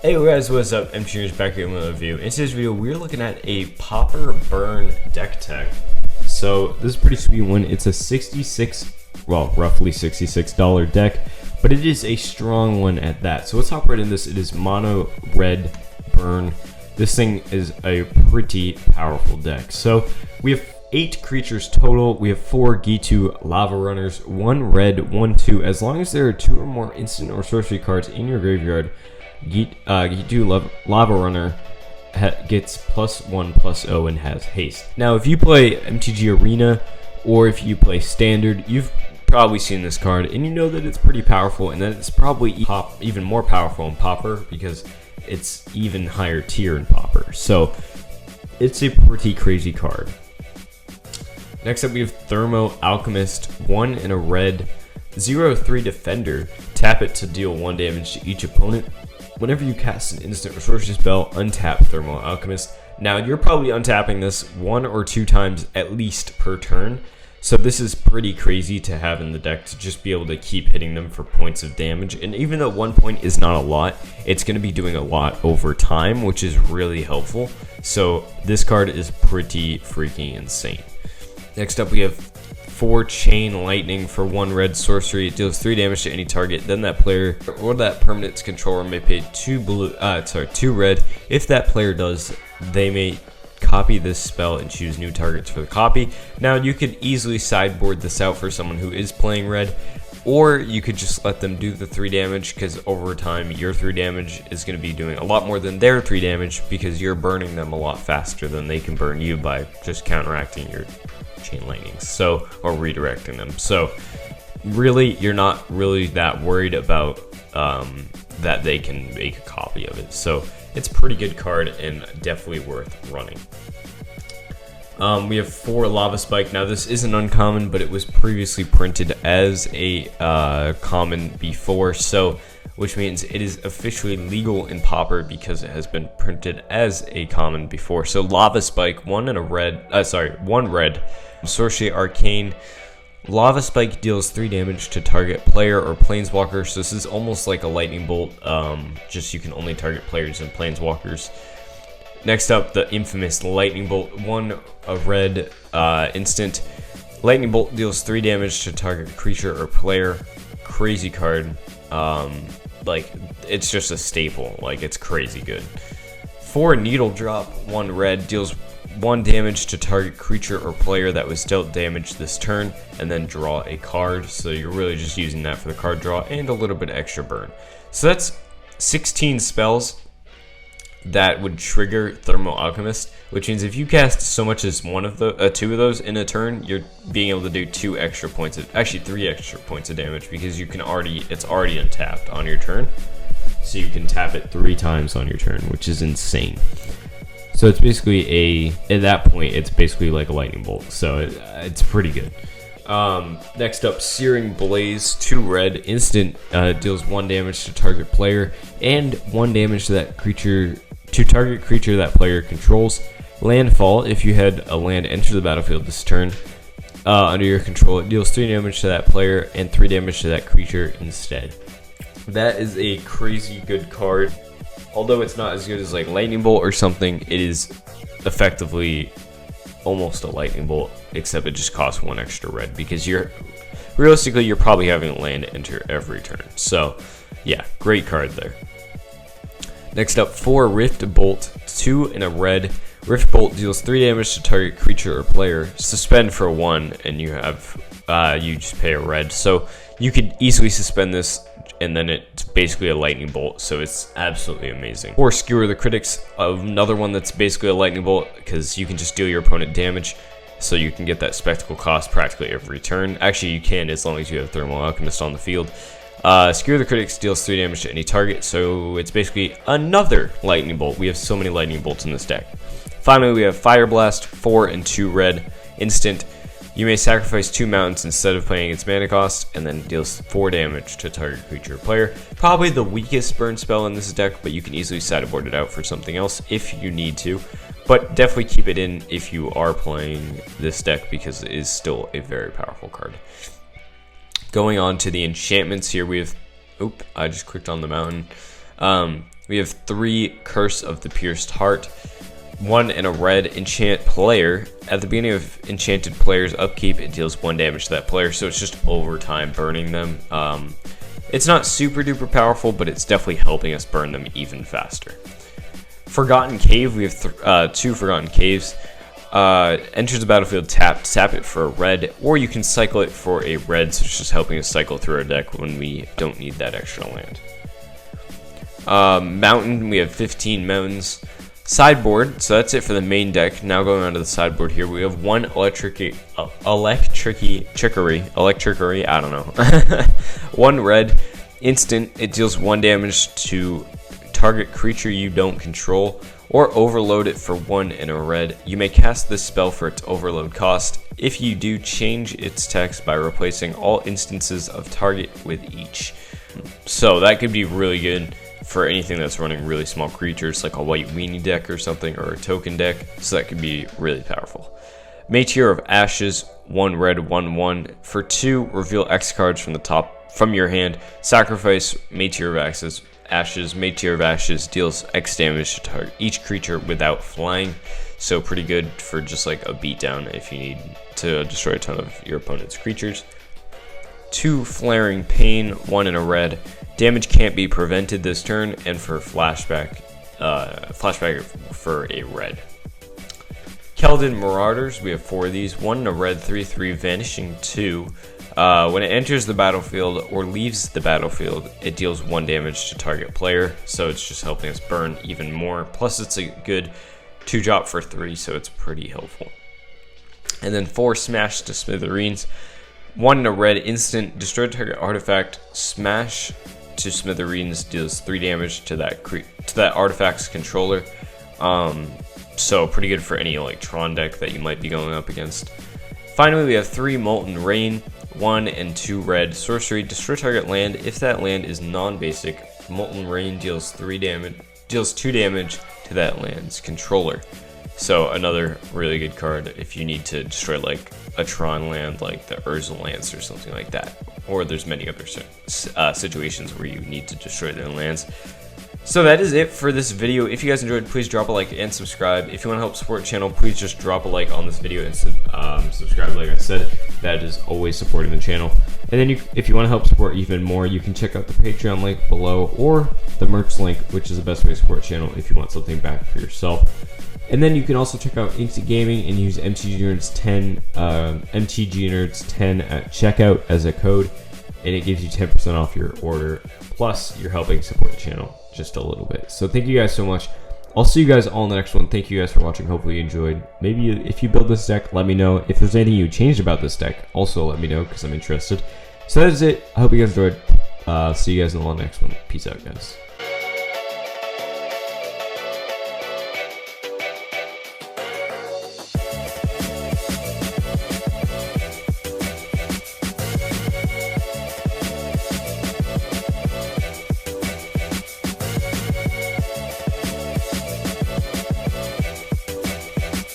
Hey guys, what's up? MTG back here with a review. In today's video, we're looking at a Pauper Burn deck tech. So this is a pretty sweet one. It's a roughly $66 deck, but it is a strong one at that. So let's hop right in this. It is mono red burn. This thing is a pretty powerful deck. So we have 8 creatures total. We have 4 Gitu Lava Runners, 1 red, 1 2. As long as there are 2 or more instant or sorcery cards in your graveyard, Gitu Lava Runner gets +1/+0 and has haste. Now, if you play MTG Arena or if you play Standard, you've probably seen this card and you know that it's pretty powerful, and that it's probably even more powerful in Pauper because it's even higher tier in Pauper. So it's a pretty crazy card. Next up, we have Thermo Alchemist, 1 in a red, 0/3 defender. Tap it to deal 1 damage to each opponent. Whenever you cast an instant or sorcery spell, untap Thermo Alchemist. Now, you're probably untapping this 1 or 2 times at least per turn, so this is pretty crazy to have in the deck to just be able to keep hitting them for points of damage. And even though 1 point is not a lot, it's going to be doing a lot over time, which is really helpful. So this card is pretty freaking insane. Next up, we have 4 Chain Lightning for 1 red sorcery. It deals 3 damage to any target. Then that player or that permanent's controller may pay 2 red. If that player does, they may copy this spell and choose new targets for the copy. Now, you could easily sideboard this out for someone who is playing red, or you could just let them do the 3 damage, because over time your 3 damage is going to be doing a lot more than their 3 damage because you're burning them a lot faster than they can burn you by just counteracting your Chain Lightnings, or redirecting them. So really, you're not really that worried about that they can make a copy of it. So it's a pretty good card and definitely worth running. We have 4 Lava Spike. Now, this isn't uncommon, but it was previously printed as a common before, so which means it is officially legal in Pauper because it has been printed as a common before. So Lava Spike, 1 red, Sorcery Arcane. Lava Spike deals 3 damage to target player or planeswalker. So this is almost like a lightning bolt, just you can only target players and planeswalkers. Next up, the infamous Lightning Bolt, 1 red instant. Lightning Bolt deals 3 damage to target creature or player. Crazy card. Like, it's just a staple. Like, it's crazy good. 4 Needle Drop, 1 red, deals 1 damage to target creature or player that was dealt damage this turn, and then draw a card. So you're really just using that for the card draw and a little bit extra burn. So that's 16 spells that would trigger Thermo Alchemist, which means if you cast so much as 2 of those in a turn, you're being able to do 3 extra points of damage, because it's already untapped on your turn, so you can tap it 3 times on your turn, which is insane. So it's basically at that point, it's basically like a lightning bolt, so it's pretty good. Next up, Searing Blaze, 2 red, instant, deals 1 damage to target player and 1 damage to that creature, to target creature that player controls. Landfall, if you had a land enter the battlefield this turn under your control, it deals 3 damage to that player and 3 damage to that creature instead. That is a crazy good card. Although it's not as good as like Lightning Bolt or something, it is effectively almost a Lightning Bolt, except it just costs 1 extra red, because you're probably having a land enter every turn. So yeah, great card there. Next up, 4 Rift Bolt, 2 in a red. Rift Bolt deals 3 damage to target creature or player. Suspend for 1, and you just pay a red. So you could easily suspend this, and then it's basically a lightning bolt, so it's absolutely amazing. 4 Skewer the Critics, another one that's basically a lightning bolt, because you can just deal your opponent damage, so you can get that spectacle cost practically every turn. Actually, you can, as long as you have Thermal Alchemist on the field. Skewer the Critics deals 3 damage to any target, so it's basically another lightning bolt. We have so many lightning bolts in this deck. Finally, we have Fire Blast, 4 and 2 red, instant. You may sacrifice 2 mountains instead of paying its mana cost, and then deals 4 damage to target creature or player. Probably the weakest burn spell in this deck, but you can easily sideboard it out for something else if you need to. But definitely keep it in if you are playing this deck, because it is still a very powerful card. Going on to the enchantments here, we have... Oop, I just clicked on the mountain. We have 3 Curse of the Pierced Heart, 1 and a red enchant player. At the beginning of enchanted player's upkeep, it deals 1 damage to that player, so it's just over time burning them. It's not super duper powerful, but it's definitely helping us burn them even faster. Forgotten Cave, we have 2 Forgotten Caves. Enters the battlefield tapped, tap it for a red, or you can cycle it for a red, so it's just helping us cycle through our deck when we don't need that extra land. Mountain, we have 15 mountains. Sideboard, so that's it for the main deck. Now going on to the sideboard here, we have 1 electric trickery, I don't know. 1 red, instant, it deals 1 damage to target creature you don't control, or overload it for 1 and a red. You may cast this spell for its overload cost. If you do, change its text by replacing all instances of target with each. So that could be really good for anything that's running really small creatures, like a white weenie deck or something, or a token deck, so that could be really powerful. Meteor of Ashes, 1 red, 1/1. For 2, reveal X cards from your hand. Sacrifice Meteor of Ashes. Meteor of Ashes deals X damage to target each creature without flying, so pretty good for just like a beatdown if you need to destroy a ton of your opponent's creatures. 2 Flaring Pain, 1 and a red. Damage can't be prevented this turn, and for flashback for a red. Keldon Marauders, we have 4 of these. 1 and a red, 3/3, Vanishing 2. When it enters the battlefield or leaves the battlefield, it deals 1 damage to target player, so it's just helping us burn even more. Plus, it's a good 2-drop for 3, so it's pretty helpful. And then 4 Smash to Smithereens. 1 and a red, instant, destroy target artifact, smash to Smithereens, deals 3 damage to that artifact's controller. So pretty good for any like Tron deck that you might be going up against. Finally, we have 3 Molten Rain, 1 and 2 red, sorcery, destroy target land. If that land is non-basic, Molten Rain deals 2 damage to that land's controller. So another really good card if you need to destroy like a Tron land like the Urza Lance or something like that. Or there's many other situations where you need to destroy their lands. So that is it for this video. If you guys enjoyed, please drop a like and subscribe. If you want to help support the channel, please just drop a like on this video and subscribe like I said. That is always supporting the channel. And then if you want to help support even more, you can check out the Patreon link below or the merch link, which is the best way to support the channel if you want something back for yourself. And then you can also check out Instant Gaming and use MTG Nerds 10 at checkout as a code, and it gives you 10% off your order. Plus, you're helping support the channel just a little bit. So thank you guys so much. I'll see you guys all in the next one. Thank you guys for watching. Hopefully you enjoyed. Maybe if you build this deck, let me know. If there's anything you changed about this deck, also let me know because I'm interested. So that is it. I hope you guys enjoyed. See you guys in the next one. Peace out, guys.